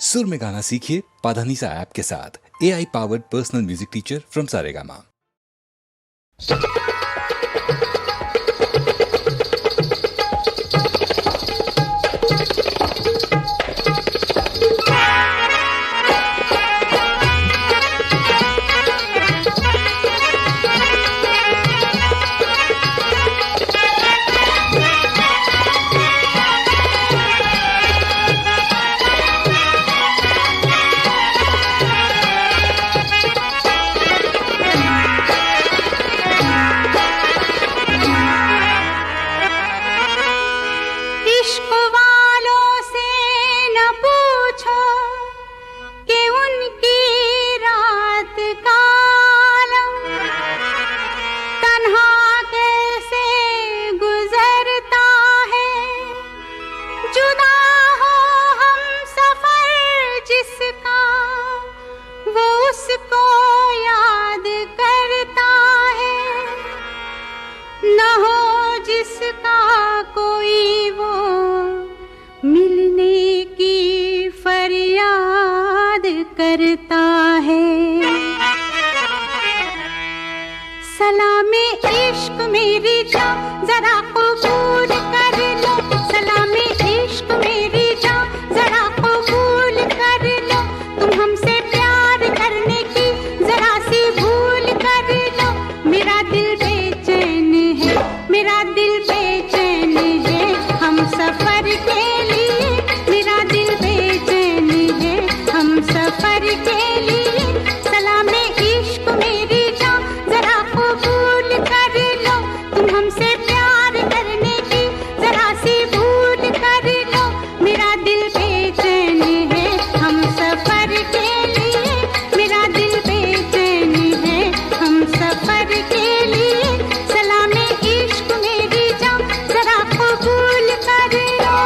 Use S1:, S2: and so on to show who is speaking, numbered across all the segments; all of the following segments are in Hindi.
S1: सुर में गाना सीखिए पाधानीसा ऐप के साथ। AI powered personal music teacher from Saregama.
S2: करता है सलामे इश्क मेरी जान जरा कबूल कर लो, सलामे इश्क मेरी जान जरा कबूल कर लो, तुम हमसे प्यार करने की जरा सी भूल कर लो। मेरा दिल बेचैन है, मेरा दिल बेचैन है हम सफर के लिए, मेरा दिल बेचैन है हम सफर के लिए। सलामे इश्क मेरी जान जरा कबूल कर लो, तुम हमसे प्यार करने की जरा सी भूल कर लो। मेरा दिल बेचैन है हम सफर के लिए, मेरा दिल बेचैन है हम सफर के लिए। सलामे इश्क मेरी जान जरा कबूल कर लो।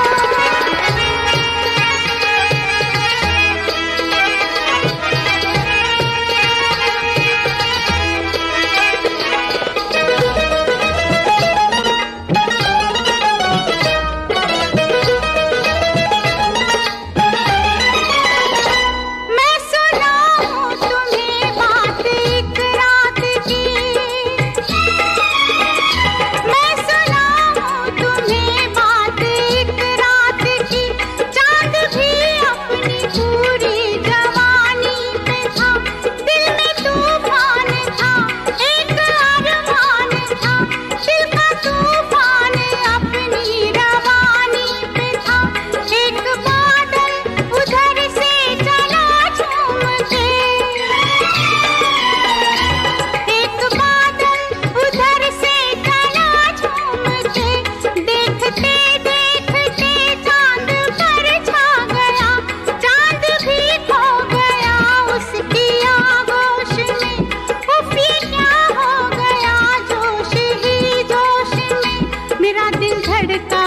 S2: मैं सुनाऊं तुम्हें बात एक रात की, मैं सुनाऊं तुम्हें बात एक रात की। चांद भी अपनी पूरी जवानी पे था, दिल में तूफान था, एक अरमान था, दिल का तूफान अपनी रवानी पे था। एक बादल उधर से चला झूम के, एक बादल उधर से चला झूम के, देखते देखते चांद पर छा गया, चांद भी खो गया उसकी आगोश में। उफ ये क्या हो गया जोश ही जोश में। मेरा दिल धड़का,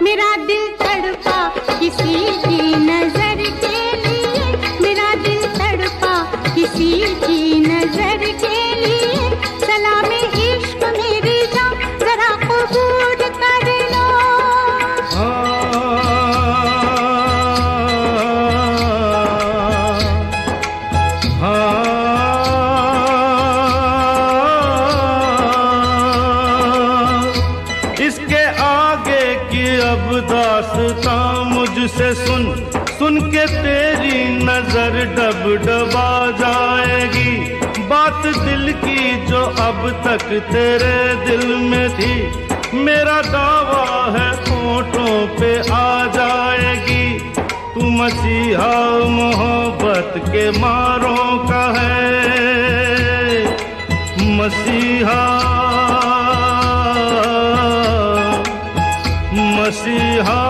S2: मेरा दिल तड़पा किसी की नजर के लिए, मेरा दिल तड़पा किसी की नजर के लिए। सलामे इश्क मेरी जान जरा कबूल कर लो।
S3: इसके आगे की अब दास्तां मुझसे सुन, सुन के तेरी नजर डब डबा जाएगी। बात दिल की जो अब तक तेरे दिल में थी, मेरा दावा है होठों पे आ जाएगी। तू मसीहा मोहब्बत के मारों का है, मसीहा मसीहा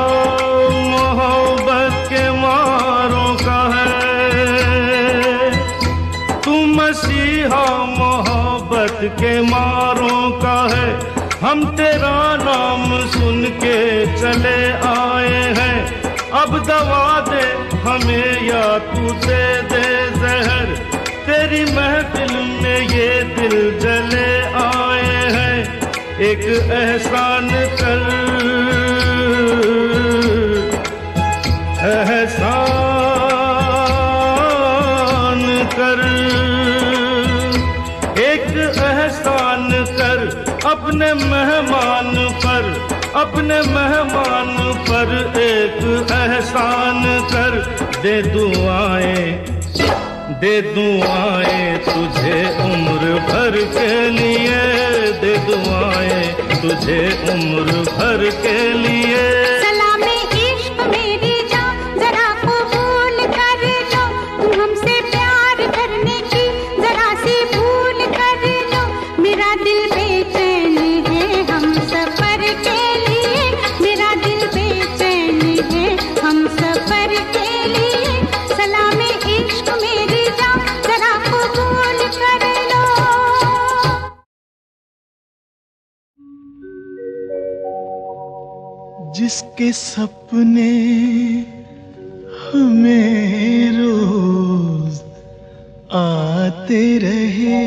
S3: मोहब्बत के मारों का है। तू मसीहा मोहब्बत के मारों का है। हम तेरा नाम सुन के चले आए हैं, अब दवा दे हमें या तू दे दे जहर। तेरी महफिल में ये दिल जले आए हैं, एक एहसान कर एहसान कर, एक एहसान कर अपने मेहमान पर, अपने मेहमान पर एक एहसान कर। दे दुआएं तुझे उम्र भर के लिए, दे दुआएं तुझे उम्र भर के लिए।
S2: सलामे इश्क मेरी जान जरा कबूल कर लो, तुम हमसे प्यार करने की जरा सी भूल कर लो। मेरा दिल बेचैन है हम सफर के लिए, मेरा दिल बेचैन है हम सफर के लिए। सलामे इश्क मेरी जान जरा कबूल कर लो।
S4: जिसके सपने हमें रोज आते रहे,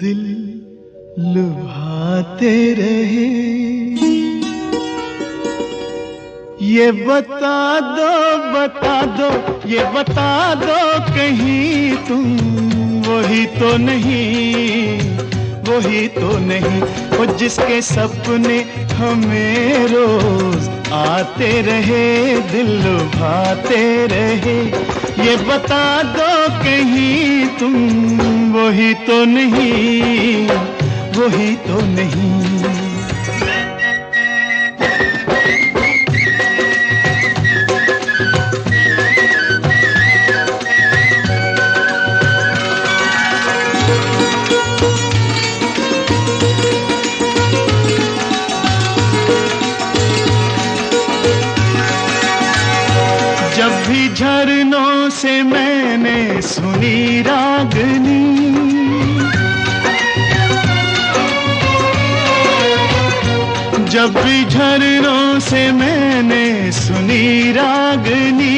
S4: दिल लुभाते रहे। ये बता दो, ये बता दो कहीं तुम वही तो नहीं, वही तो नहीं। वो जिसके सपने हमें रोज आते रहे, दिल लुभाते रहे। ये बता दो कहीं तुम वही तो नहीं, वही तो नहीं। जब भी झरनों से मैंने सुनी रागनी, जब भी झरनों से मैंने सुनी रागनी,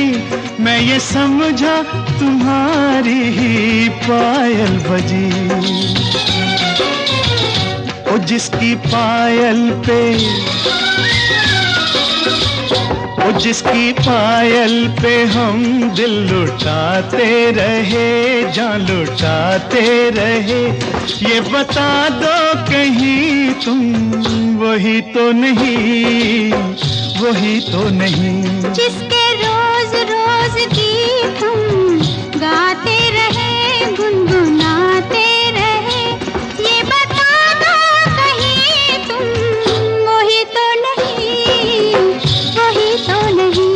S4: मैं ये समझा तुम्हारी ही पायल बजी। ओ जिसकी पायल पे, ओ जिसकी पायल पे हम दिल लुटाते रहे, जान लुटाते रहे। ये बता दो कहीं तुम वही तो नहीं, वही तो नहीं।
S2: जिसके रोज रोज गीत हम गाते रहे, गुनगुनाते रहे। ये बता दो कहीं तुम वही तो नहीं, वही तो नहीं।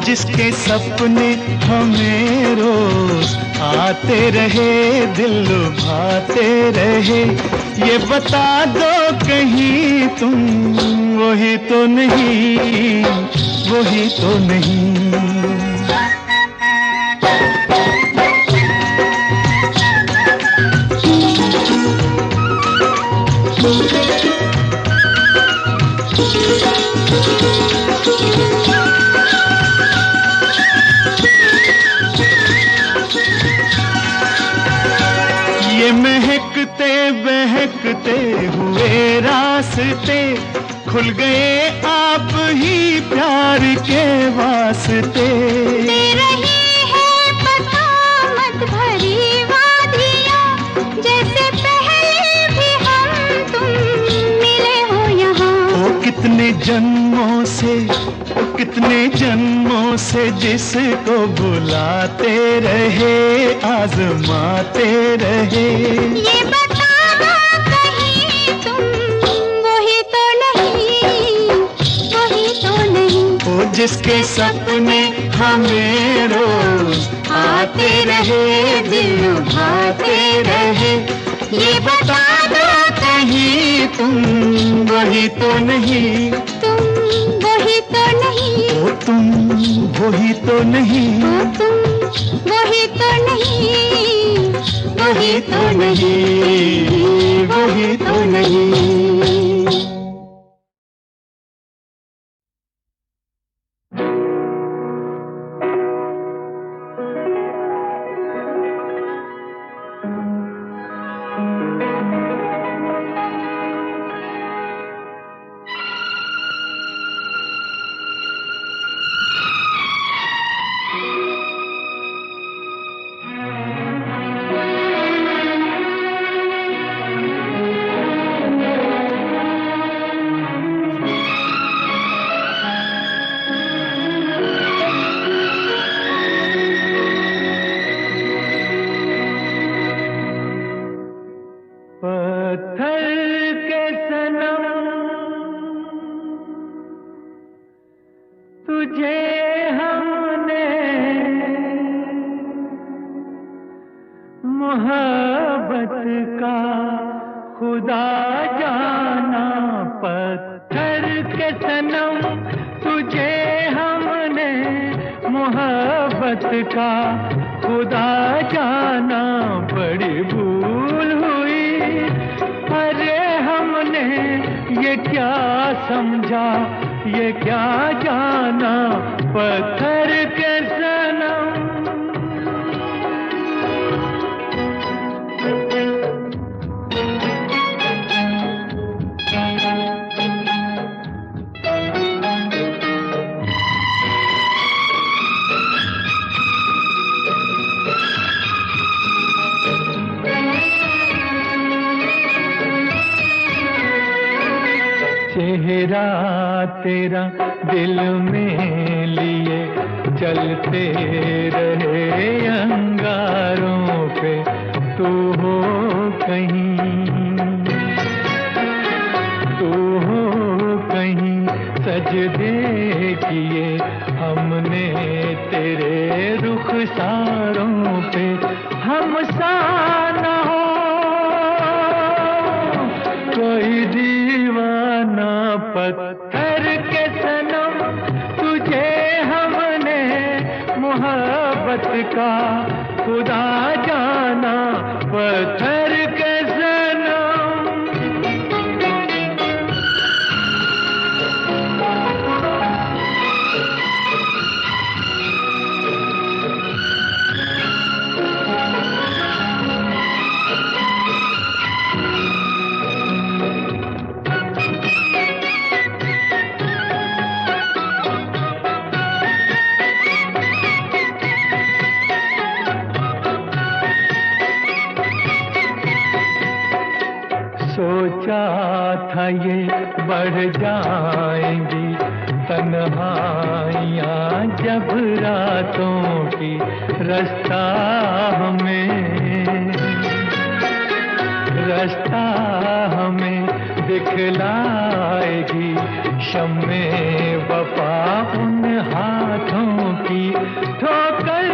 S4: जिसके सपने हमें रोज आते रहे, दिल लुभाते रहे। ये बता दो कहीं तुम वही तो नहीं, वही तो नहीं। ये महकते बहकते हुए रास्ते खुल गए आप ही प्यार के वास्ते।
S2: दे रही है
S4: जन्मों से जिसको बुलाते रहे, आजमाते रहे।
S2: ये बता दो कहीं तुम वही तो नहीं, वही तो नहीं।
S4: वो जिसके सपने हमें रोज आते रहे, दिल लुभाते रहे। ये बता दो कहीं तुम वही तो नहीं,
S2: तुम वही तो नहीं,
S4: ओ तुम वही तो नहीं,
S2: ओ तुम वही तो नहीं,
S4: वही तो नहीं, वही तो नहीं।
S5: चेहरा तेरा दिल में लिए चलते रहे अंगारों पे, तू हो कहीं सजदे किए हमने तेरे रुखसारों पे। हम सा न हो कोई दीवाना, पत्थर के सनम तुझे हमने मोहब्बत का खुदा जाना, पत्थर के सनम। सोचा था ये बढ़ जाएंगी तन्हाइयाँ जब रातों की, रास्ता हमें दिखलाएगी शम्मे वफा उन हाथों की। ठोकर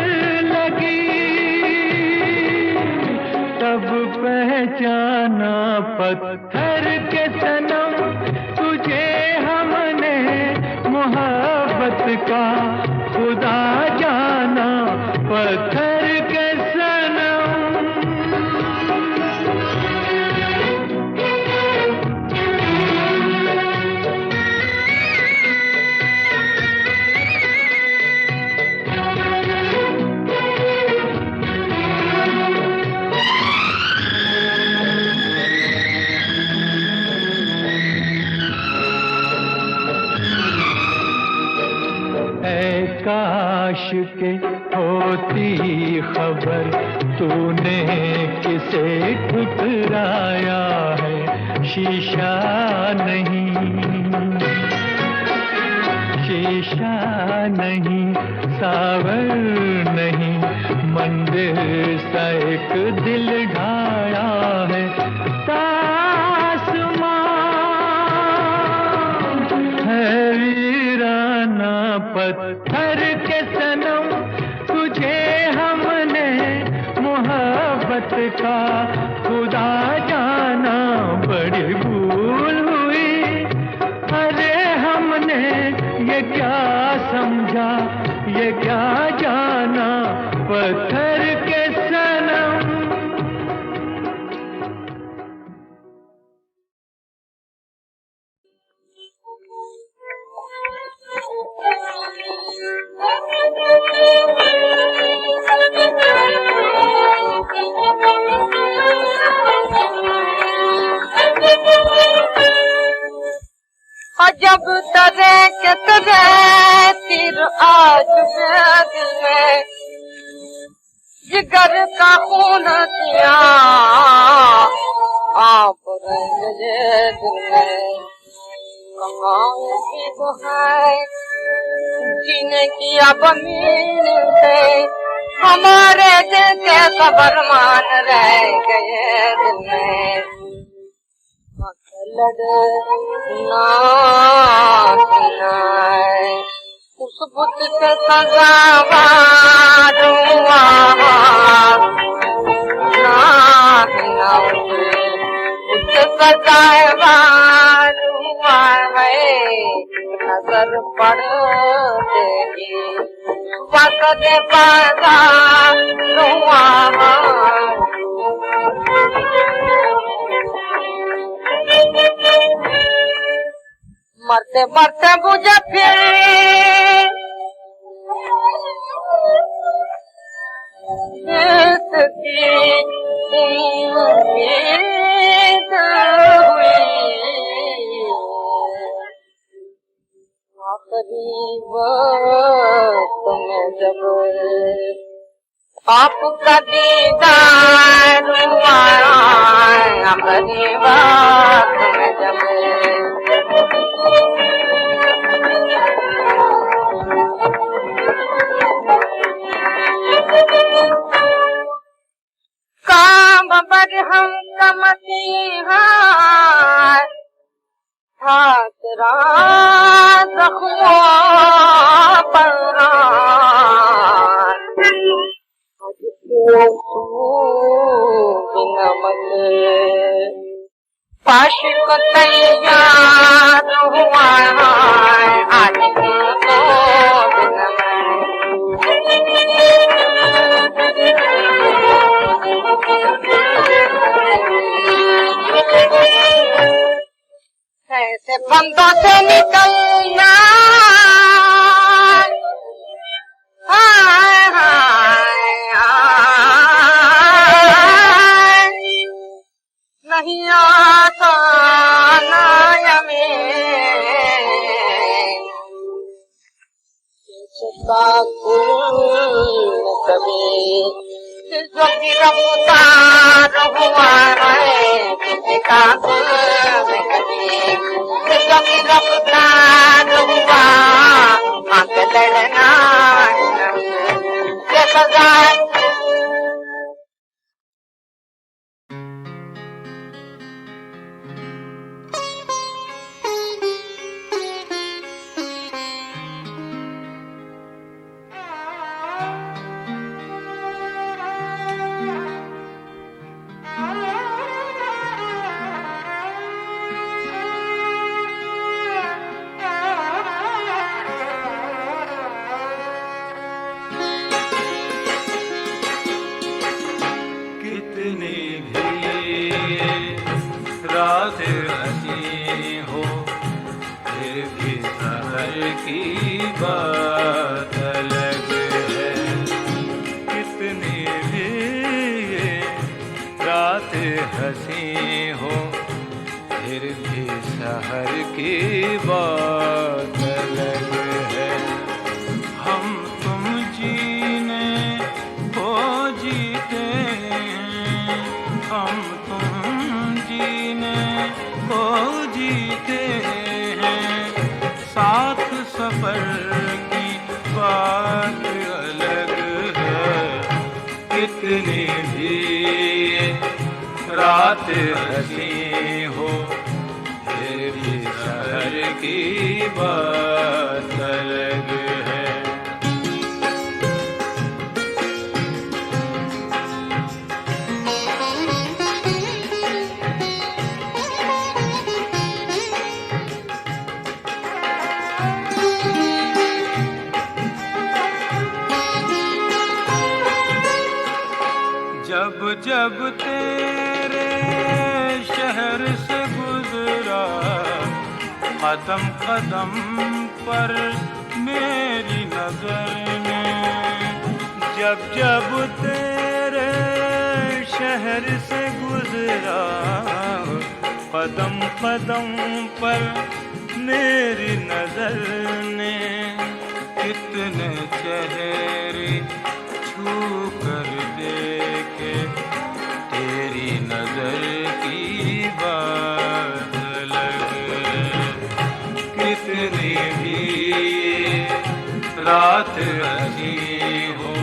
S5: लगी तब पहचाना, पत्थर के सनम तुझे हमने मोहब्बत का खुदा जाना, पत्थर के सनम। काश के होती खबर तूने किसे ठुकराया है, शीशा नहीं शीशा नहीं, सावर नहीं, मंदिर सा एक दिल ढाया है। तासमान है वीराना पत्थर के सनम, तुझे हमने मोहब्बत का खुदा जाना, बड़ी भूल हुई। अरे हमने ये क्या समझा, ये क्या जाना, पत्थर के सनम।
S2: जब तरह के तरह तीर आज दिल में, जिगर का खून दिया आप रंगे दिल में। कमाओ की तो है जीने की अब मीन से, हमारे दिल के खबर मान रह गए दिल में। उस बुत से सजावार उससे सजावार है, नजर पड़ेगी वक़्त बाज़ार। मरते मरते बुझे फिर इसकी उम्मीद हुई। आखिरी वक्त में जब आपका दीदार हुआ, आखिरी वक्त में जब काम बर हम कमसीहा हाथरा जख्मों पर नमक आशिक तैयार हुआ आज को ऐसे बंदों से निकलना नहीं आता कभी जो गिरफ्तार हुआ है किसी का कभी जो गिरफ्तार हुआ आगे लड़ना सजा।
S5: रात हंसी हो फिर भी सहर की बात अलग है। कितनी भी ये रात हंसी हो फिर भी सहर की बात अलग है। हम तुम जीने को जीते हैं, हम को जीते हैं, साथ सफर कितनी भी रात हसी हो, फिर भी शहर की बात अलग है। जब जब तेरे शहर से गुजरा, कदम कदम पर मेरी नजर ने, जब जब तेरे शहर से गुजरा, कदम कदम पर मेरी नजर ने, कितने चेहरे छू कर देखे, तेरी नजर की बात अलग है। कितनी भी रात हसी हो,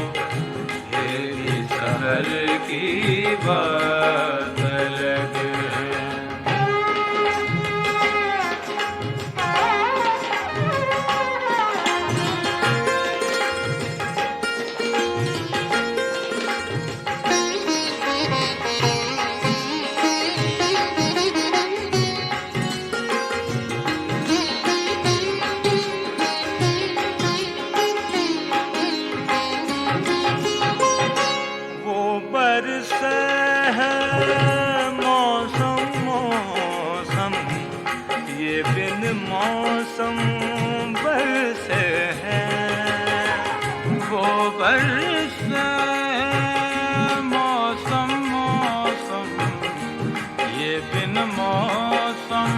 S5: तेरी शहर की बात अलग है। मौसम बरसे हैं, वो बरसे मौसम मौसम, ये बिन मौसम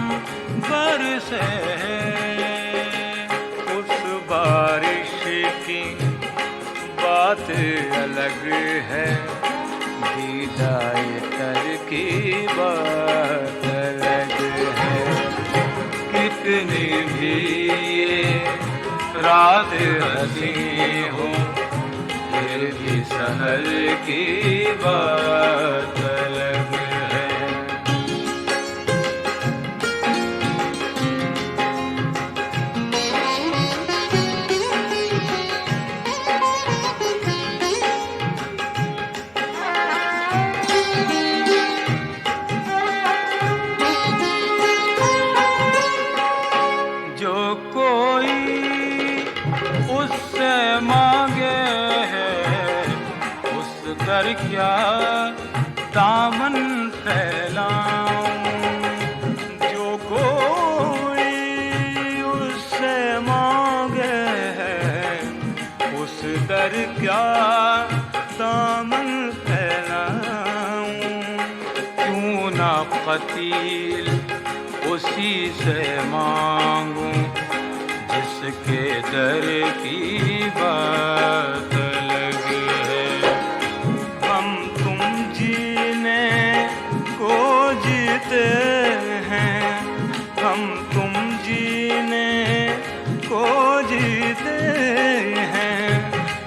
S5: बरसे हैं। उस बारिश की बात अलग है, विदाई कर की बात अलग है। कितनी भी रात हसी हो, फिर भी शहर की बात अलग है। कर क्या दामन फैलाऊं, जो कोई उससे मांगे है, उस दर क्या दामन फैलाऊं। क्यों ना कतील उसी से मांगूं, जिसके दर की बात अलग है। हम तुम जीने को जीते हैं, हम तुम जीने को जीते हैं,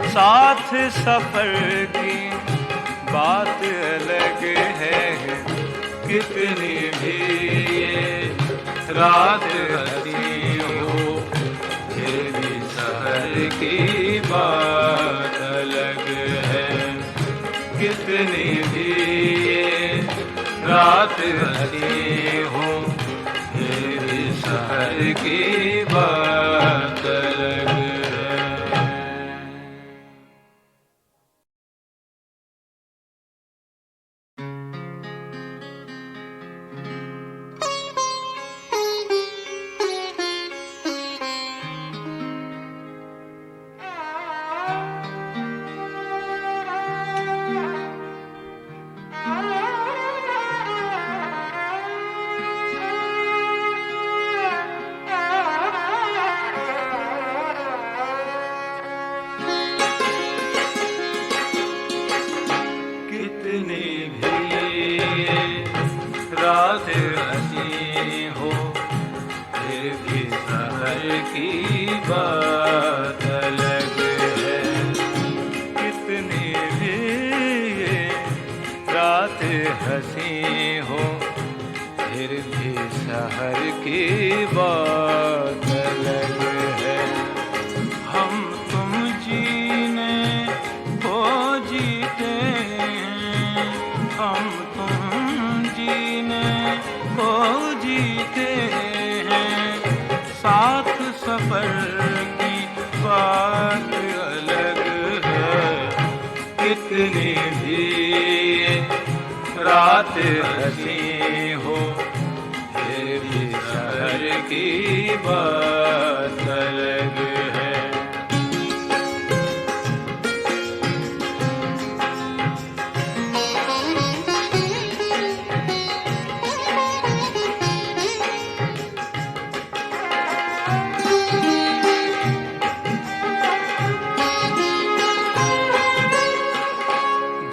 S5: साथ सफर की बात अलग है। कितनी भी रात हसी हो, फिर भी शहर की बात अलग है। कितनी भी रात हसी हो, फिर भी शहर की बात अलग है। रात हसी हो, फिर भी शहर की बात अलग है। कितनी भी की बात अलग है। हम तुम जीने को जीते हैं, हम तुम जीने को जीते हैं, साथ सफर की बात अलग है। कितनी भी रात हंसी हो, फिर भी शहर की बात अलग है।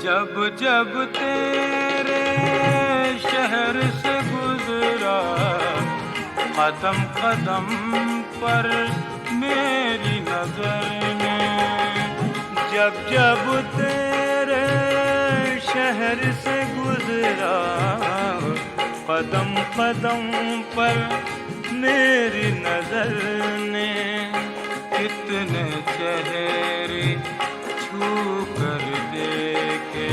S5: जब जब तेरे शहर से गुजरा, कदम कदम पर मेरी नजर ने, जब जब तेरे शहर से गुजरा, कदम कदम पर मेरी नजर ने, कितने चेहरे छू कर देखे,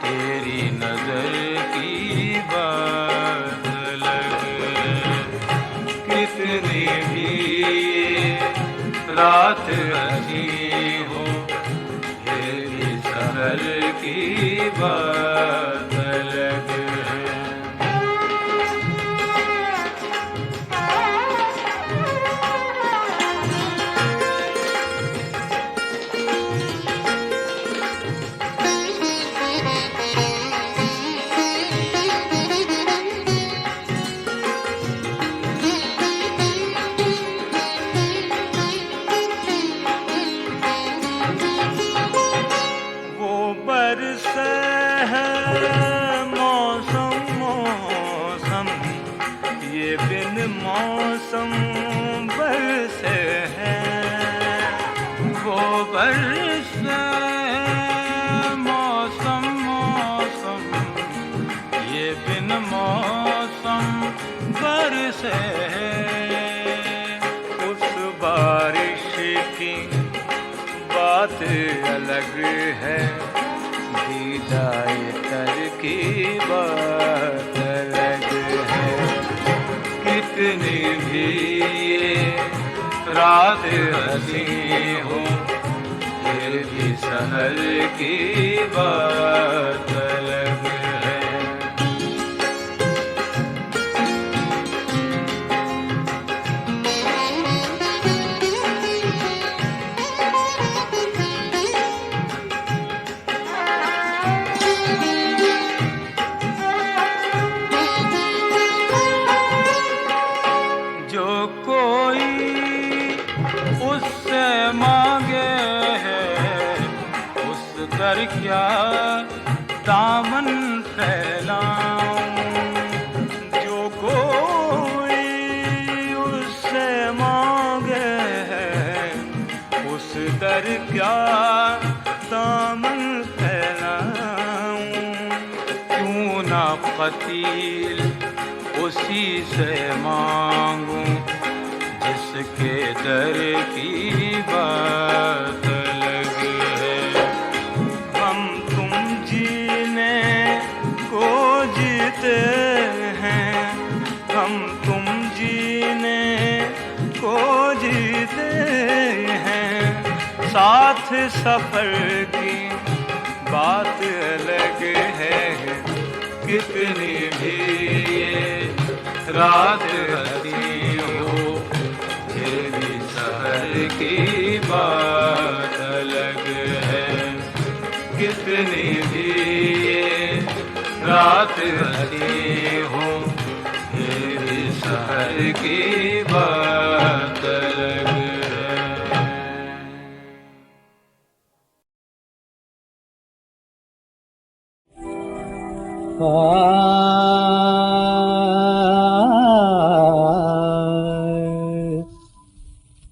S5: तेरी नजर की बात अलग है। कितनी भी रात हंसी हो, तेरी शहर की बात अलग है। मौसम बरसे हैं, वो बरसे मौसम मौसम, ये बिन मौसम बरसे हैं। उस बारिश की बात अलग है, भीगाए तर की बात अलग है। कितनी भी रात हंसी हो, फिर भी शहर की बात अलग है। कर क्या दामन फैलाऊं, जो कोई उससे मांगे है, उस दर क्या दामन फैलाऊं। क्यों ना कतील उसी से मांगूं, जिसके दर की बात अलग है। हम तुम जीने को जीते हैं, हम तुम जीने को जीते हैं, साथ सफर की बात अलग है। कितनी भी रात हंसी हो, फिर भी शहर की बात अलग है। कितनी भी रात हंसी हो, फिर भी शहर की बात अलग है।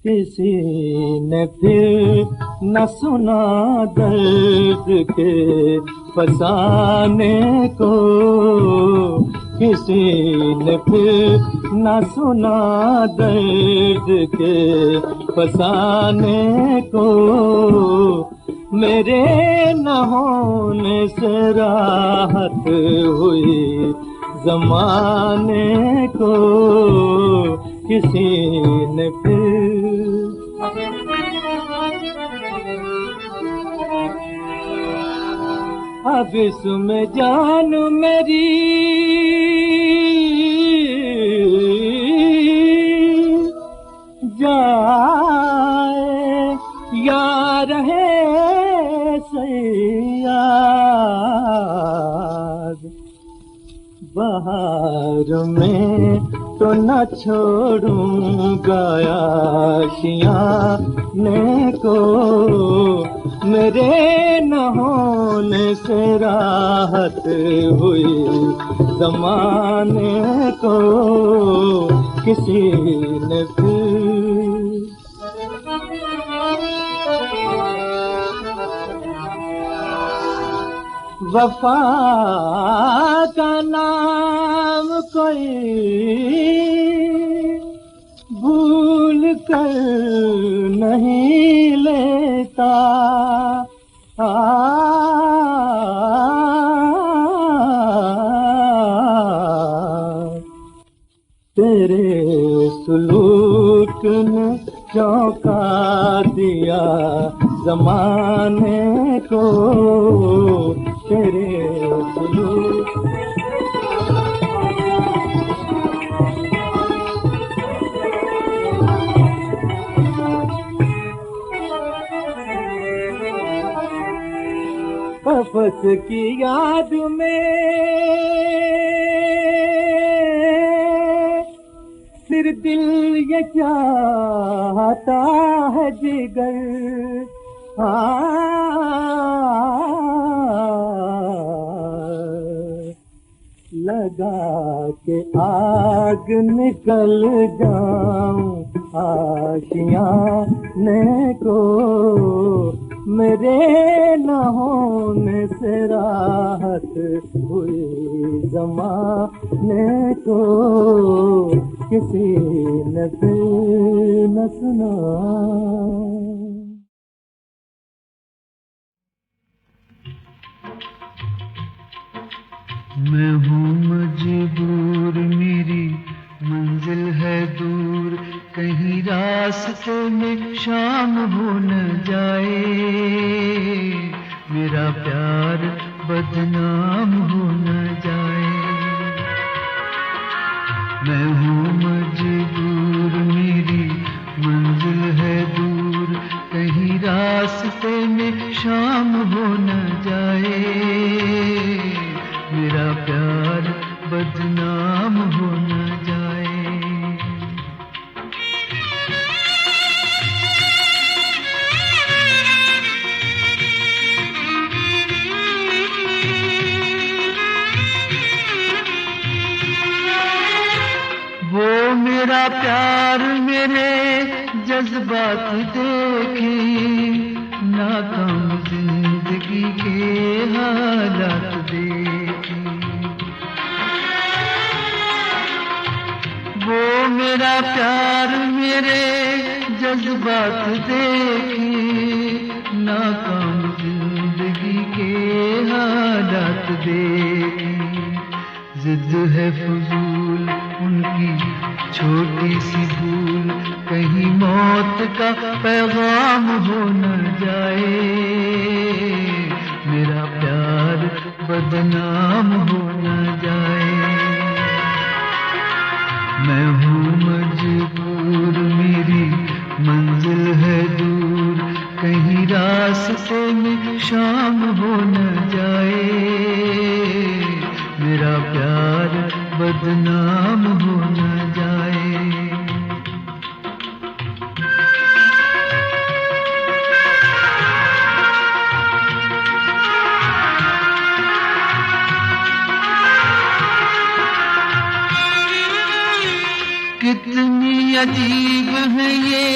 S4: किसी ने फिर न सुना दर्द के फसाने को, किसी ने फिर न सुना दर्द के फसाने को, मेरे न होने से राहत हुई ज़माने को, किसी ने फिर अब इसमें जान मेरी जाए या रहे सयाद, बहार में तो न छोड़ूंगा आशियाने को, मेरे न होने से राहत हुई ज़माने को, किसी ने फिर वफा का नाम कोई भूल कर नहीं लेता, तेरे सुलूक ने चौंका दिया ज़माने को, तेरे सुलूक कफ़स की याद में फिर दिल ये चाहता है जिगर, लगा के आग निकल जाऊं आशियाने को, मेरे न होने से राहत हुई ज़माने को, किसी ने फिर न सुना।
S6: मैं हूँ मजबूर, मेरी मंजिल है दूर, कहीं रास्ते में शाम हो न जाए, मेरा प्यार बदनाम हो न जाए। मैं हूँ मजबूर, मेरी मंजिल है दूर, कहीं रास्ते में शाम हो न जाए, मेरा प्यार बदनाम हो न जाए। वो मेरा प्यार मेरे जज्बात देखे, नाकाम जिंदगी के हालात देखे। वो मेरा प्यार मेरे जज्बात देखे, नाकाम जिंदगी के हालात देखे। जिद है फजूल उनकी छोटी सी भूल, कहीं मौत का पैगाम हो न जाए, मेरा प्यार बदनाम हो न जाए। मैं हूँ मजबूर, मेरी मंजिल है दूर, कहीं रास्ते में शाम हो न जाए, मेरा प्यार बदनाम हो न जाए। कितनी अजीब है ये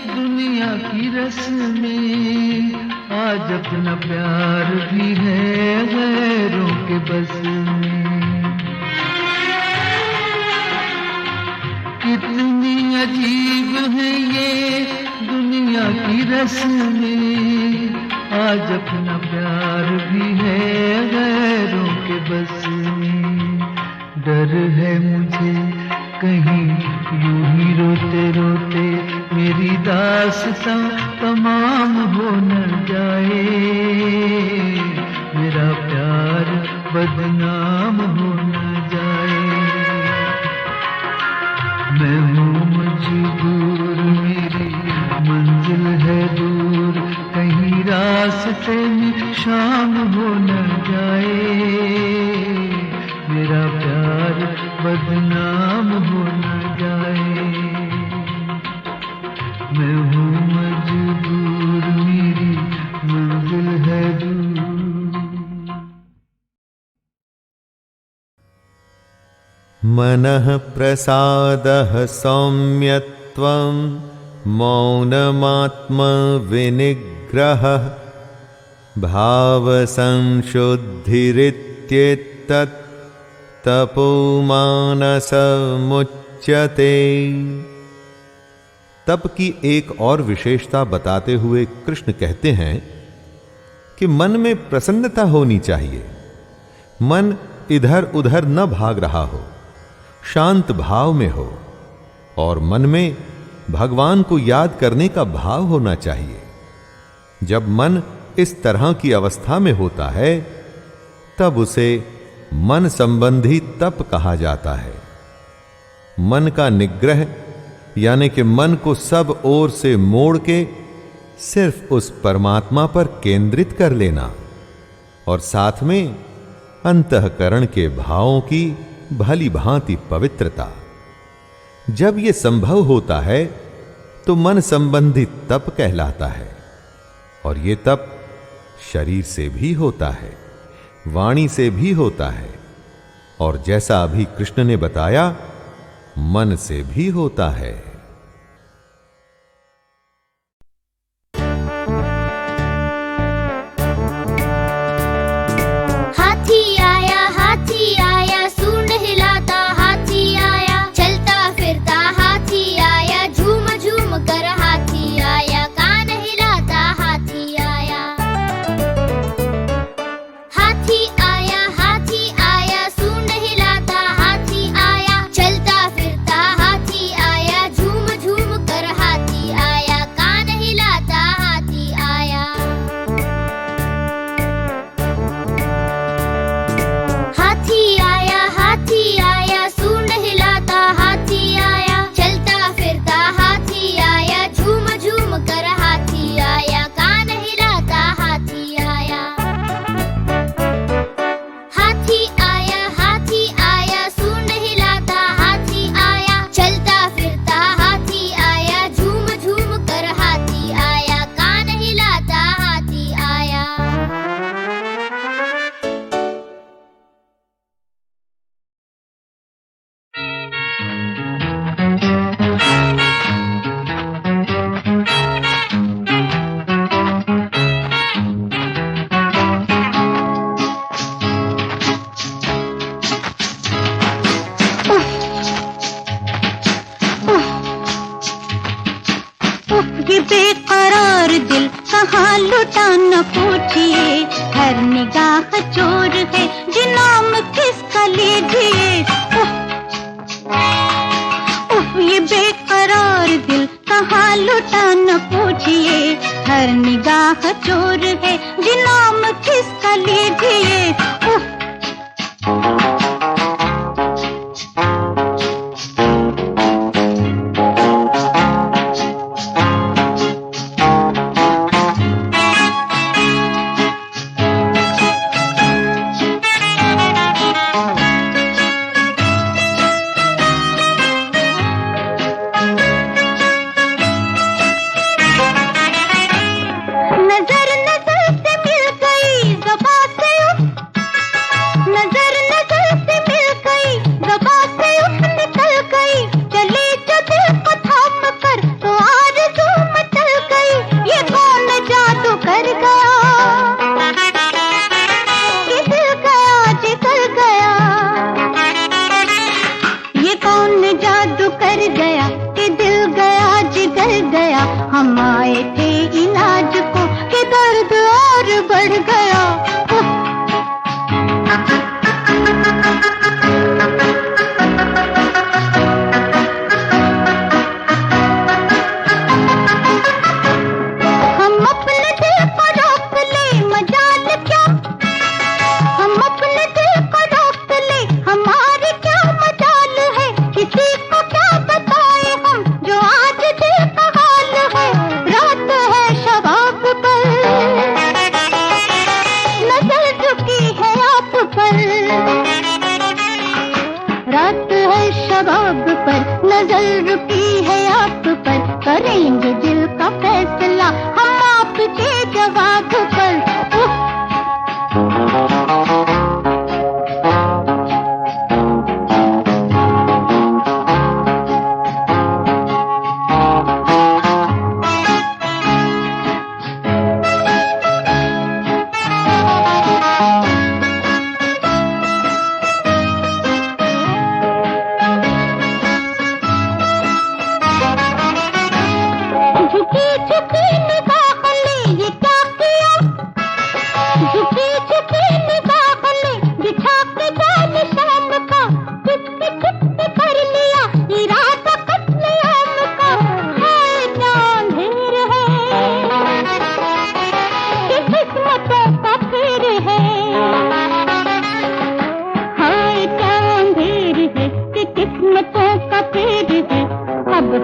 S6: दुनिया की रस्में, आज अपना प्यार भी है गैरों के बस में। कितनी अजीब है ये दुनिया की रस्में, आज अपना प्यार भी है गैरों के बस में। डर है मुझे कहीं यूं ही रोते रोते मेरी दास्तां तमाम हो न जाए, मेरा प्यार बदनाम हो न जाए। मैं हूँ मजबूर, मेरी मंजिल है दूर, कहीं रास्ते में शाम हो न जाए, मेरा प्यार बदनाम हो न जाए। मैं हूँ मजबूर, मेरी मंजिल है दूर।
S7: मनः प्रसादः सौम्यत्वं मौनमात्म विनिग्रहः भावसंशुद्धिरित्येतत् तपोमानसमुच्यते। तप की एक और विशेषता बताते हुए कृष्ण कहते हैं कि मन में प्रसन्नता होनी चाहिए, मन इधर उधर न भाग रहा हो, शांत भाव में हो और मन में भगवान को याद करने का भाव होना चाहिए। जब मन इस तरह की अवस्था में होता है तब उसे मन संबंधी तप कहा जाता है। मन का निग्रह यानी कि मन को सब ओर से मोड़ के सिर्फ उस परमात्मा पर केंद्रित कर लेना और साथ में अंतःकरण के भावों की भली भांति पवित्रता। जब यह संभव होता है तो मन संबंधी तप कहलाता है और यह तप शरीर से भी होता है, वाणी से भी होता है और जैसा अभी कृष्ण ने बताया मन से भी होता है।
S8: हाथी आया सूंड हिलाता, हाथी आया चलता फिरता, हाथी आया झूम झूम कर, हाथी आया कान हिलाता, हाथी आया। हाथी आया सूंड हिलाता, हाथी आया चलता फिरता, हाथी आया झूम झूम कर, हाथी आया कान हिलाता, हाथी आया। हाथी आया सूंड हिलाता, हाथी आया चलता फिरता, हाथी आया झूम झूम कर, हाथी आया कान हिलाता, हाथी आया। हाथी आया सूंड हिलाता, हाथी आया चलता फिरता, हाथी आया झूम झूम कर, हाथी आया कान हिलाता, हाथी आया।
S2: ये बेकरार दिल कहाँ लुटा न पूछिए, हर निगाह चोर है जी नाम किसका लीजिए। ये बेकरार दिल कहाँ लुटा न पूछिए, हर निगाह चोर है जी नाम किसका लीजिए। नजर से मिल गई ज़बां से, नजर
S8: ख्वाब पर नजर रुकी है आप पर, करेंगे दिल का फैसला हम आपके जवाब पर।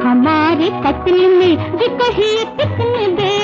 S8: हमारे कत्ल में भी कहीं कितने दे